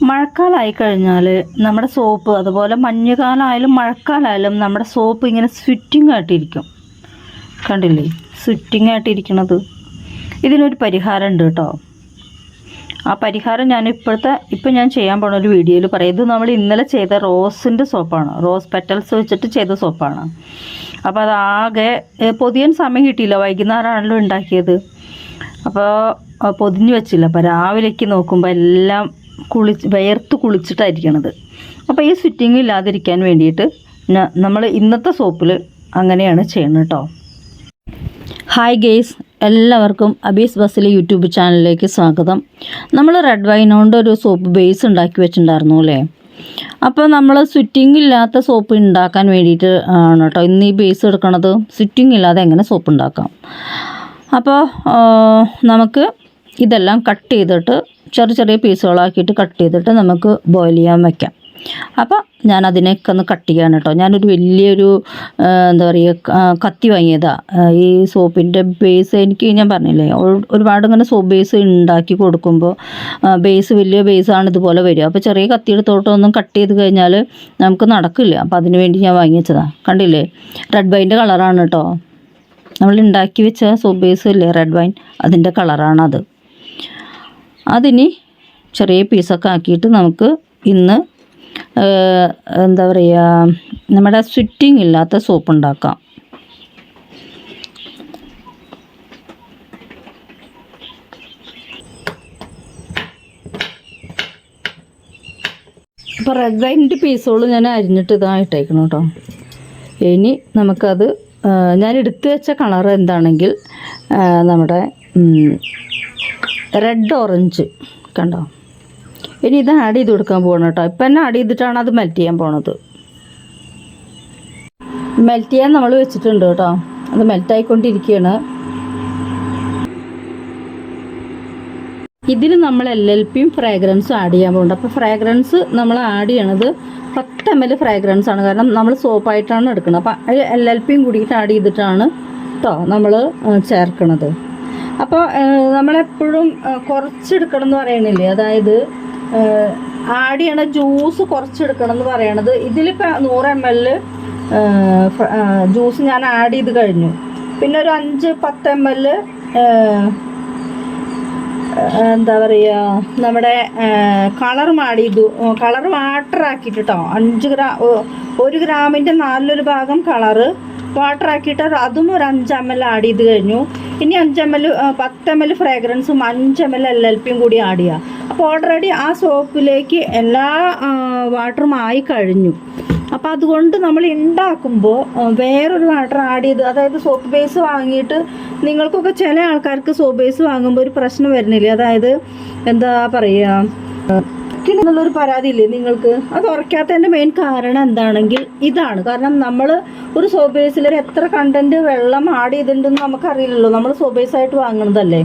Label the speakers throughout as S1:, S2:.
S1: മഴക്കാലമായി കഴിഞ്ഞാൽ നമ്മുടെ സോപ്പ്, അതുപോലെ മഞ്ഞുകാലമായാലും മഴക്കാലമായാലും നമ്മുടെ സോപ്പ് ഇങ്ങനെ സ്വിറ്റിംഗ് ആയിട്ടിരിക്കും. കണ്ടില്ലേ, സ്വിറ്റിംഗ് ആയിട്ടിരിക്കണത്. ഇതിനൊരു പരിഹാരം ഉണ്ട് കേട്ടോ. ആ പരിഹാരം ഇപ്പം ഞാൻ ചെയ്യാൻ പോണ ഒരു വീഡിയോയിൽ പറയാം. ഇത് നമ്മൾ ഇന്നലെ ചെയ്ത റോസിൻ്റെ സോപ്പാണ്, റോസ് പെറ്റൽസ് വെച്ചിട്ട് ചെയ്ത സോപ്പാണ്. അപ്പോൾ അതാകെ പൊതിയാൻ സമയം കിട്ടിയില്ല, വൈകുന്നേരമാണല്ലോ ഉണ്ടാക്കിയത്. അപ്പോൾ പൊതിഞ്ഞ് വെച്ചില്ല. അപ്പോൾ രാവിലേക്ക് നോക്കുമ്പോൾ എല്ലാം വിയർത്ത് കുളിച്ചിട്ടായിരിക്കണത്. അപ്പോൾ ഈ സ്വിറ്റിങ് ഇല്ലാതിരിക്കാൻ വേണ്ടിയിട്ട് നമ്മൾ ഇന്നത്തെ സോപ്പിൽ അങ്ങനെയാണ് ചെയ്യുന്നത് കേട്ടോ. ഹായ് ഗെയ്സ്, എല്ലാവർക്കും അബീസ് ബസിലെ യൂട്യൂബ് ചാനലിലേക്ക് സ്വാഗതം. നമ്മൾ റെഡ് വൈൻ കൊണ്ട് ഒരു സോപ്പ് ബേസ് ഉണ്ടാക്കി വെച്ചിട്ടുണ്ടായിരുന്നു അല്ലേ. അപ്പോൾ നമ്മൾ സ്വിറ്റിങ് ഇല്ലാത്ത സോപ്പ് ഉണ്ടാക്കാൻ വേണ്ടിയിട്ട് ആണ് കേട്ടോ ഇന്ന് ഈ ബേസ് എടുക്കണത്. സ്വിറ്റിങ് ഇല്ലാതെ എങ്ങനെ സോപ്പ് ഉണ്ടാക്കാം. അപ്പോൾ നമുക്ക് ഇതെല്ലാം കട്ട് ചെയ്തിട്ട് ചെറിയ പീസുകളാക്കിയിട്ട് കട്ട് ചെയ്തിട്ട് നമുക്ക് ബോയിൽ ചെയ്യാൻ വയ്ക്കാം. അപ്പോൾ ഞാൻ അതിനൊക്കെ ഒന്ന് കട്ട് ചെയ്യാണ് കേട്ടോ. ഞാനൊരു വലിയൊരു എന്താ പറയുക കത്തി വാങ്ങിയതാണ്. ഈ സോപ്പിൻ്റെ ബേസ് ഞാൻ പറഞ്ഞില്ലേ, ഒരുപാട് ഇങ്ങനെ സോപ്പ് ബേസ് ഉണ്ടാക്കി കൊടുക്കുമ്പോൾ വലിയ ബേസാണ് ഇതുപോലെ വരിക. അപ്പോൾ ചെറിയ കത്തി എടുത്തോട്ടൊന്നും കട്ട് ചെയ്ത് കഴിഞ്ഞാൽ നമുക്ക് നടക്കില്ല. അപ്പോൾ അതിന് വേണ്ടി ഞാൻ വാങ്ങിച്ചതാണ്. കണ്ടില്ലേ, റെഡ് വൈൻ്റെ കളറാണ് കേട്ടോ. നമ്മൾ ഉണ്ടാക്കി വെച്ച സോപ്പ് ബേസ് ഇല്ലേ, റെഡ് വൈൻ, അതിൻ്റെ കളറാണത്. അതിന് ചെറിയ പീസൊക്കെ ആക്കിയിട്ട് നമുക്ക് ഇന്ന് എന്താ പറയുക നമ്മുടെ സ്വിറ്റിങ് ഇല്ലാത്ത സോപ്പ് ഉണ്ടാക്കാം. അപ്പോൾ റെഡ് വൈൻ്റെ പീസുകൾ ഞാൻ അരിഞ്ഞിട്ട് ഇതായിട്ടേക്കണം കേട്ടോ. ഇനി നമുക്കത് ഞാൻ എടുത്തു വെച്ച കളർ എന്താണെങ്കിൽ നമ്മുടെ റെഡ് ഓറഞ്ച് കണ്ടോ. ഇനി ഇത് ആഡ് ചെയ്ത് കൊടുക്കാൻ പോകണം കേട്ടോ. ഇപ്പം തന്നെ ആഡ് ചെയ്തിട്ടാണ് അത് മെൽറ്റ് ചെയ്യാൻ പോണത്. മെൽറ്റ് ചെയ്യാൻ നമ്മൾ വെച്ചിട്ടുണ്ട് കേട്ടോ. അത് മെൽറ്റായിക്കൊണ്ടിരിക്കുകയാണ്. ഇതിൽ നമ്മൾ LLPയും ഫ്രാഗ്രൻസും ആഡ് ചെയ്യാൻ പോകുന്നുണ്ട്. അപ്പോൾ ഫ്രാഗ്രൻസ് നമ്മൾ ആഡ് ചെയ്യണത് 10 ml ഫ്രാഗ്രൻസ് ആണ്. കാരണം നമ്മൾ സോപ്പായിട്ടാണ് എടുക്കുന്നത്. അപ്പോൾ LLPയും കൂടിയിട്ട് ആഡ് ചെയ്തിട്ടാണ് കേട്ടോ നമ്മൾ ചേർക്കണത്. അപ്പോൾ നമ്മളെപ്പോഴും കുറച്ചെടുക്കണം എന്ന് പറയണില്ലേ, അതായത് ആഡ് ചെയ്യണ ജ്യൂസ് കുറച്ചെടുക്കണം എന്ന് പറയണത്. ഇതിലിപ്പോൾ 100 ml ജ്യൂസ് ഞാൻ ആഡ് ചെയ്ത് കഴിഞ്ഞു. പിന്നെ ഒരു 5-10 ml എന്താ പറയുക നമ്മുടെ കളർ ആഡ് ചെയ്തു. കളർ വാട്ടർ ആക്കിയിട്ട് കേട്ടോ. 1 ഗ്രാമിൻ്റെ 4 ഭാഗം കളറ് വാട്ടർ ആക്കിയിട്ട് അതും ഒരു 5 ml ആഡ് ചെയ്ത് കഴിഞ്ഞു. ഇനി 5 ml 10 ml ഫ്രാഗ്രൻസും 5 ml LLPയും കൂടി ആഡ് ചെയ്യുക. അപ്പോൾ ഓൾറെഡി ആ സോപ്പിലേക്ക് എല്ലാ വാട്ടറും ആയി കഴിഞ്ഞു. അപ്പോൾ അതുകൊണ്ട് നമ്മൾ ഉണ്ടാക്കുമ്പോൾ വേറൊരു വാട്ടർ ആഡ് ചെയ്ത്, അതായത് സോപ്പ് ബേസ് വാങ്ങിയിട്ട് നിങ്ങൾക്കൊക്കെ ചില ആൾക്കാർക്ക് സോപ്പ് ബേസ് വാങ്ങുമ്പോൾ ഒരു പ്രശ്നം വരുന്നില്ലേ, അതായത് എന്താ പറയുക എന്നുള്ളൊരു പരാതി ഇല്ലേ നിങ്ങൾക്ക്. അത് ഉറയ്ക്കാത്തതിൻ്റെ മെയിൻ കാരണം എന്താണെങ്കിൽ ഇതാണ്. കാരണം നമ്മൾ ഒരു സോപ്പ് ബേസിൽ എത്ര കണ്ടൻറ്റ് വെള്ളം ആഡ് ചെയ്തിട്ടുണ്ടെന്ന് നമുക്കറിയില്ലല്ലോ. നമ്മൾ സോപ്പ് ബേസായിട്ട് വാങ്ങുന്നതല്ലേ.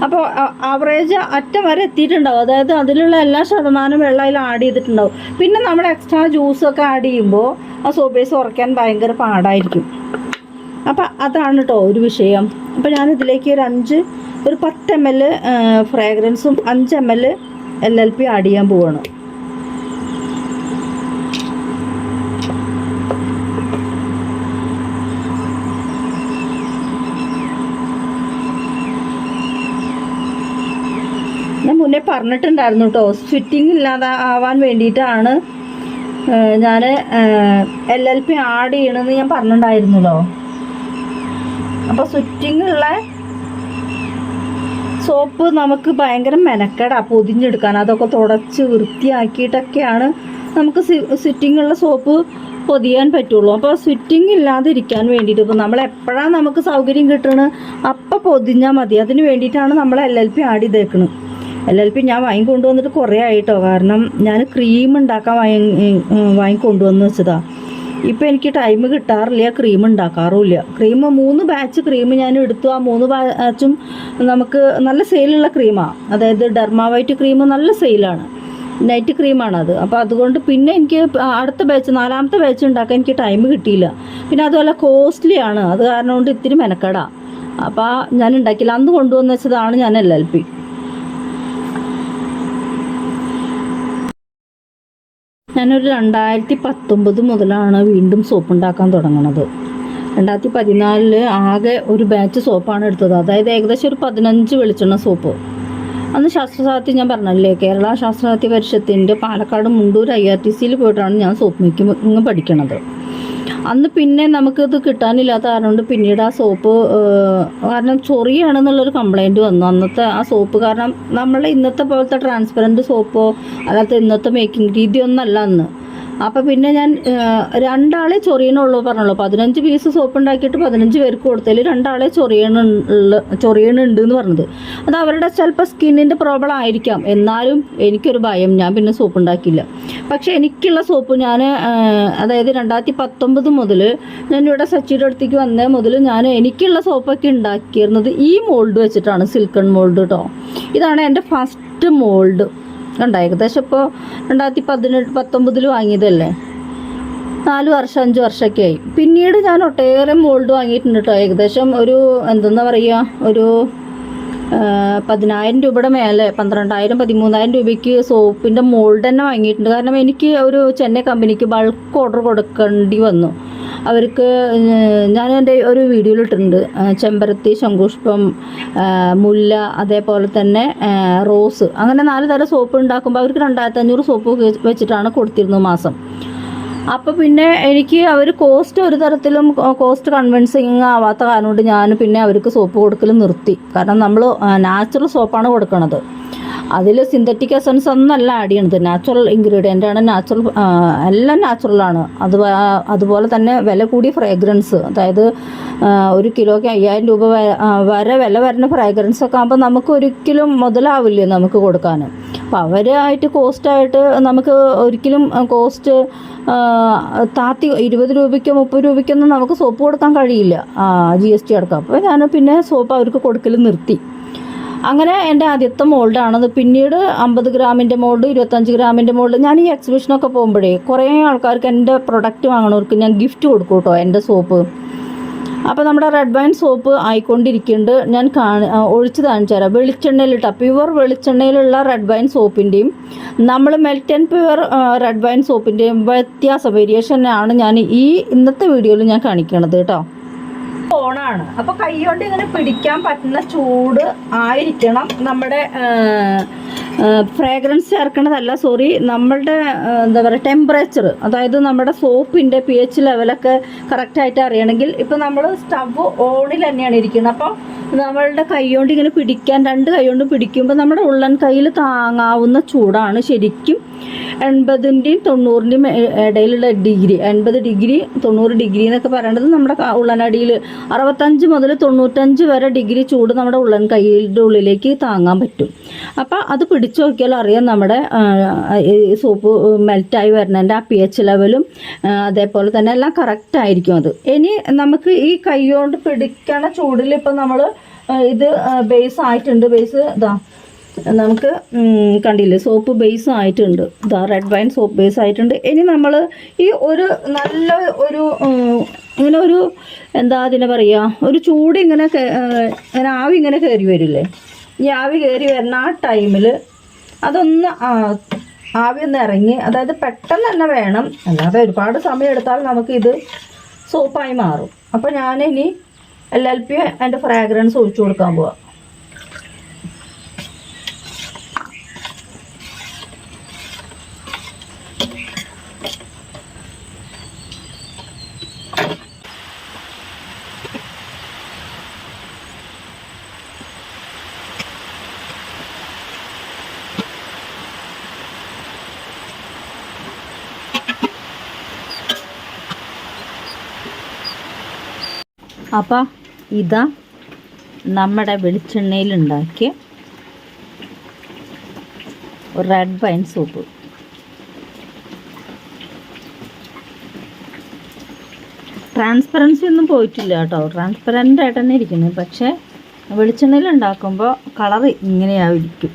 S1: അപ്പോൾ ആവറേജ് അറ്റം വരെ എത്തിയിട്ടുണ്ടാവും. അതായത് അതിലുള്ള എല്ലാ ശതമാനം വെള്ളം അതിൽ ആഡ് ചെയ്തിട്ടുണ്ടാവും. പിന്നെ നമ്മൾ എക്സ്ട്രാ ജ്യൂസൊക്കെ ആഡ് ചെയ്യുമ്പോൾ ആ സോപ്പ് ബേസ് ഉറയ്ക്കാൻ ഭയങ്കര പാടായിരിക്കും. അപ്പോൾ അതാണ് കേട്ടോ ഒരു വിഷയം. അപ്പോൾ ഞാനിതിലേക്ക് ഒരു 10 ml ഫ്രാഗ്രൻസും 5 ml LLP ആഡ് ചെയ്യാൻ പോവാണ്. ഞാൻ മുന്നേ പറഞ്ഞിട്ടുണ്ടായിരുന്നു കേട്ടോ, സ്വിറ്റിങ് ഇല്ലാതെ ആവാൻ വേണ്ടിയിട്ടാണ് ഞാൻ LLP ആഡ് ചെയ്യണമെന്ന് ഞാൻ പറഞ്ഞിട്ടുണ്ടായിരുന്നല്ലോ. അപ്പോൾ സ്വിറ്റിങ് ഉള്ള സോപ്പ് നമുക്ക് ഭയങ്കര മെനക്കെടാ പൊതിഞ്ഞെടുക്കാൻ. അതൊക്കെ തുടച്ച് വൃത്തിയാക്കിയിട്ടൊക്കെയാണ് നമുക്ക് സ്വിറ്റിംഗ് ഉള്ള സോപ്പ് പൊതിയാൻ പറ്റുള്ളൂ. അപ്പോൾ സ്വിറ്റിംഗ് ഇല്ലാതിരിക്കാൻ വേണ്ടിയിട്ട് ഇപ്പോൾ നമ്മൾ എപ്പോഴാണ് നമുക്ക് സൗകര്യം കിട്ടണത് അപ്പം പൊതിഞ്ഞാൽ മതി. അതിന് വേണ്ടിയിട്ടാണ് നമ്മൾ LLP ആഡ് ചെയ്തേക്കുന്നത്. LLP ഞാൻ വാങ്ങിക്കൊണ്ടുവന്നിട്ട് കുറേ ആയിട്ടോ. കാരണം ഞാൻ ക്രീം ഉണ്ടാക്കാൻ വാങ്ങിക്കൊണ്ടുവന്ന് വെച്ചതാണ്. ഇപ്പോൾ എനിക്ക് ടൈം കിട്ടാറില്ല, ക്രീം ഉണ്ടാക്കാറുമില്ല. 3 ബാച്ച് ക്രീം ഞാൻ എടുത്തു. ആ 3 ബാച്ചും നമുക്ക് നല്ല സെയിലുള്ള ക്രീമാണ്. അതായത് ഡെർമാ വൈറ്റ് ക്രീം നല്ല സെയിലാണ്, നൈറ്റ് ക്രീമാണത്. അപ്പോൾ അതുകൊണ്ട് പിന്നെ എനിക്ക് അടുത്ത ബാച്ച് 4ാമത്തെ ബാച്ച് ഉണ്ടാക്കാൻ എനിക്ക് ടൈം കിട്ടിയില്ല. പിന്നെ അതുപോലെ കോസ്റ്റ്ലി ആണ്, അത് കാരണം കൊണ്ട് ഇത്തിരി മെനക്കെടാണ്. അപ്പോൾ ഞാൻ ഉണ്ടാക്കിയില്ല. അന്ന് കൊണ്ടുവന്ന് വെച്ചതാണ് ഞാൻ LLP. ഞാനൊരു 2019 മുതലാണ് വീണ്ടും സോപ്പ് ഉണ്ടാക്കാൻ തുടങ്ങുന്നത്. 2014 ആകെ ഒരു ബാച്ച് സോപ്പാണ് എടുത്തത്. അതായത് ഏകദേശം ഒരു 15 വെളിച്ചെണ്ണ സോപ്പ്. അന്ന് ശാസ്ത്രസാഹിത്യം ഞാൻ പറഞ്ഞല്ലേ, കേരള ശാസ്ത്രസാഹിത്യ പരിഷത്തിൻ്റെ പാലക്കാട് മുണ്ടൂർ IRTCയിൽ പോയിട്ടാണ് ഞാൻ സോപ്പ് മേക്കിംഗ് പഠിക്കണത്. അന്ന് പിന്നെ നമുക്കിത് കിട്ടാനില്ലാത്ത കാരണം കൊണ്ട് പിന്നീട് ആ സോപ്പ് കാരണം ചൊറിയാണെന്നുള്ളൊരു കംപ്ലൈൻറ്റ് വന്നു. അന്നത്തെ ആ സോപ്പ് കാരണം നമ്മളെ ഇന്നത്തെ പോലത്തെ ട്രാൻസ്പെറൻറ്റ് സോപ്പോ അല്ലാത്ത ഇന്നത്തെ മേക്കിംഗ് രീതിയൊന്നല്ല അന്ന്. അപ്പോൾ പിന്നെ ഞാൻ 2 ആളെ ചൊറിയണുള്ളൂ പറഞ്ഞുള്ളൂ. 15 പീസ് സോപ്പ് ഉണ്ടാക്കിയിട്ട് 15 പേർക്ക് കൊടുത്തതിൽ 2 ആളെ ചൊറിയണുണ്ട് എന്ന് പറഞ്ഞത്. അത് അവരുടെ ചിലപ്പോൾ സ്കിന്നിൻ്റെ പ്രോബ്ലം ആയിരിക്കാം. എന്നാലും എനിക്കൊരു ഭയം, ഞാൻ പിന്നെ സോപ്പ് ഉണ്ടാക്കിയില്ല. പക്ഷേ എനിക്കുള്ള സോപ്പ് ഞാൻ അതായത് 2019 മുതൽ ഞാനിവിടെ സച്ചിയുടെ അടുത്തേക്ക് വന്ന മുതൽ ഞാൻ എനിക്കുള്ള സോപ്പൊക്കെ ഉണ്ടാക്കിയിരുന്നത് ഈ മോൾഡ് വെച്ചിട്ടാണ്. സിൽക്കൺ മോൾഡ് കേട്ടോ. ഇതാണ് എൻ്റെ ഫസ്റ്റ് മോൾഡ്. കണ്ടോ, ഏകദേശം ഇപ്പോൾ 2019 വാങ്ങിയതല്ലേ, 4 വർഷം 5 വർഷമൊക്കെ ആയി. പിന്നീട് ഞാൻ ഒട്ടേറെ മോൾഡ് വാങ്ങിയിട്ടുണ്ട് കേട്ടോ. ഏകദേശം ഒരു എന്താ പറയുക, ഒരു 10,000 രൂപയുടെ മേലെ, 12,000 13,000 രൂപയ്ക്ക് സോപ്പിൻ്റെ മോൾഡ് തന്നെ വാങ്ങിയിട്ടുണ്ട്. കാരണം എനിക്ക് ഒരു ചെന്നൈ കമ്പനിക്ക് ബൾക്ക് ഓർഡർ കൊടുക്കേണ്ടി വന്നു. അവർക്ക് ഞാൻ എൻ്റെ ഒരു വീഡിയോയിൽ ഇട്ടിട്ടുണ്ട്. ചെമ്പരത്തി, ശംഖുഷ്പം, മുല്ല, അതേപോലെ തന്നെ റോസ്, അങ്ങനെ 4 തരം സോപ്പ് ഉണ്ടാക്കുമ്പോൾ അവർക്ക് 2,500 സോപ്പ് വെച്ചിട്ടാണ് കൊടുത്തിരുന്നത് മാസം. അപ്പോൾ പിന്നെ എനിക്ക് അവർ കോസ്റ്റ് ഒരു തരത്തിലും കോസ്റ്റ് കൺവിൻസിങ് ആവാത്ത കാരണം കൊണ്ട് ഞാൻ പിന്നെ അവർക്ക് സോപ്പ് കൊടുക്കൽ നിർത്തി. കാരണം നമ്മൾ നാച്ചുറൽ സോപ്പാണ് കൊടുക്കണത്. അതിൽ സിന്തറ്റിക് എസൻസ് ഒന്നല്ല ആഡ് ചെയ്യണത്, നാച്ചുറൽ ഇൻഗ്രീഡിയൻ്റ് ആണ്. എല്ലാം നാച്ചുറലാണ്. അതുപോലെ തന്നെ വില കൂടിയ ഫ്രേഗ്രൻസ്, അതായത് 1 കിലോയ്ക്ക് 5,000 രൂപ വരെ വില വരുന്ന ഫ്രേഗ്രൻസ് ഒക്കെ ആകുമ്പോൾ നമുക്ക് ഒരിക്കലും മുതലാവില്ലേ നമുക്ക് കൊടുക്കാൻ. അപ്പോൾ അവരായിട്ട് കോസ്റ്റായിട്ട് നമുക്ക് ഒരിക്കലും കോസ്റ്റ് താത്തി 20 രൂപയ്ക്കോ 30 രൂപയ്ക്കൊന്നും നമുക്ക് സോപ്പ് കൊടുക്കാൻ കഴിയില്ല, GST അടക്കം. അപ്പോൾ ഞാൻ പിന്നെ സോപ്പ് അവർക്ക് കൊടുക്കൽ നിർത്തി. അങ്ങനെ എൻ്റെ ആദ്യത്തെ മോൾഡാണത്. പിന്നീട് 50 ഗ്രാമിൻ്റെ മോൾഡ്, 25 ഗ്രാമിൻ്റെ മോൾഡ്. ഞാൻ ഈ എക്സിബിഷനൊക്കെ പോകുമ്പോഴേ കുറേ ആൾക്കാർക്ക് എൻ്റെ പ്രൊഡക്റ്റ് വാങ്ങണവർക്ക് ഞാൻ ഗിഫ്റ്റ് കൊടുക്കും കേട്ടോ, എൻ്റെ സോപ്പ്. അപ്പോൾ നമ്മുടെ റെഡ് വൈൻ സോപ്പ് ആയിക്കൊണ്ടിരിക്കുന്നുണ്ട്. ഞാൻ ഒഴിച്ച് കാണിച്ചു തരാം. വെളിച്ചെണ്ണയിലിട്ട പ്യുവർ വെളിച്ചെണ്ണയിലുള്ള റെഡ് വൈൻ സോപ്പിൻ്റെയും നമ്മൾ melt and pure red wine സോപ്പിൻ്റെയും വേരിയേഷനാണ് ഞാൻ ഇന്നത്തെ വീഡിയോയിൽ ഞാൻ കാണിക്കണത് കേട്ടോ. ഓണാണ്, അപ്പോൾ കൈ കൊണ്ട് ഇങ്ങനെ പിടിക്കാൻ പറ്റുന്ന ചൂട് ആയിരിക്കണം. നമ്മുടെ ഫ്രാഗ്രൻസ് ചേർക്കണതല്ല, നമ്മളുടെ എന്താ പറയുക ടെമ്പറേച്ചർ, അതായത് നമ്മുടെ സോപ്പിൻ്റെ pH ലെവലൊക്കെ കറക്റ്റായിട്ട് അറിയണമെങ്കിൽ ഇപ്പോൾ നമ്മൾ സ്റ്റവ് ഓണിൽ തന്നെയാണ് ഇരിക്കുന്നത്. അപ്പോൾ നമ്മളുടെ കൈ കൊണ്ട് ഇങ്ങനെ പിടിക്കാൻ, 2 കൈ കൊണ്ട് പിടിക്കുമ്പോൾ നമ്മുടെ ഉള്ളൻ കയ്യിൽ താങ്ങാവുന്ന ചൂടാണ് ശരിക്കും 80-ൻ്റെയും 90-ൻ്റെയും ഇടയിലുള്ള ഡിഗ്രി. 80 ഡിഗ്രി 90 ഡിഗ്രി എന്നൊക്കെ പറയേണ്ടത് നമ്മുടെ ഉള്ളനടിയിൽ 65 മുതൽ 95 വരെ ഡിഗ്രി ചൂട് നമ്മുടെ ഉള്ളൻ കൈയുടെ ഉള്ളിലേക്ക് താങ്ങാൻ പറ്റും. അപ്പോൾ അത് പിടിച്ചു നോക്കിയാൽ അറിയാം നമ്മുടെ സോപ്പ് മെൽറ്റായി വരുന്നതിൻ്റെ ആ pH ലെവലും അതേപോലെ തന്നെ എല്ലാം കറക്റ്റ് ആയിരിക്കും. അത് ഇനി നമുക്ക് ഈ കൈ കൊണ്ട് പിടിക്കണ ചൂടിൽ ഇപ്പോൾ നമ്മൾ ഇത് ബേസ് ആയിട്ടുണ്ട്. ബേസ് ഇതാ നമുക്ക് കണ്ടില്ലേ, സോപ്പ് ബേസ് ആയിട്ടുണ്ട്. ഇതാ റെഡ് വൈൻ സോപ്പ് ബേസ് ആയിട്ടുണ്ട്. ഇനി നമ്മൾ ഈ ഒരു നല്ല ഒരു ഇങ്ങനെ ഒരു എന്താ അതിനെ പറയുക, ഒരു ചൂട് ഇങ്ങനെ ആവി ഇങ്ങനെ കയറി വരില്ലേ, ഈ ആവി കയറി വരുന്ന ആ ടൈമിൽ അതൊന്ന് ആവി ഒന്ന് ഇറങ്ങി, അതായത് പെട്ടെന്ന് തന്നെ വേണം, അല്ലാതെ ഒരുപാട് സമയം എടുത്താൽ നമുക്കിത് സോപ്പായി മാറും. അപ്പോൾ ഞാനിനി LLP അതിൻ്റെ ഫ്രാഗ്രൻസ് ഒഴിച്ചു കൊടുക്കാൻ പോവാം. അപ്പം ഇതാ നമ്മുടെ വെളിച്ചെണ്ണയിലുണ്ടാക്കിയ റെഡ് വൈൻ സോപ്പ്. ട്രാൻസ്പെറൻസി ഒന്നും പോയിട്ടില്ല കേട്ടോ, ട്രാൻസ്പെറൻ്റ് ആയിട്ട് തന്നെ ഇരിക്കുന്നത്. പക്ഷേ വെളിച്ചെണ്ണയിൽ ഉണ്ടാക്കുമ്പോൾ കളറ് ഇങ്ങനെയായിരിക്കും.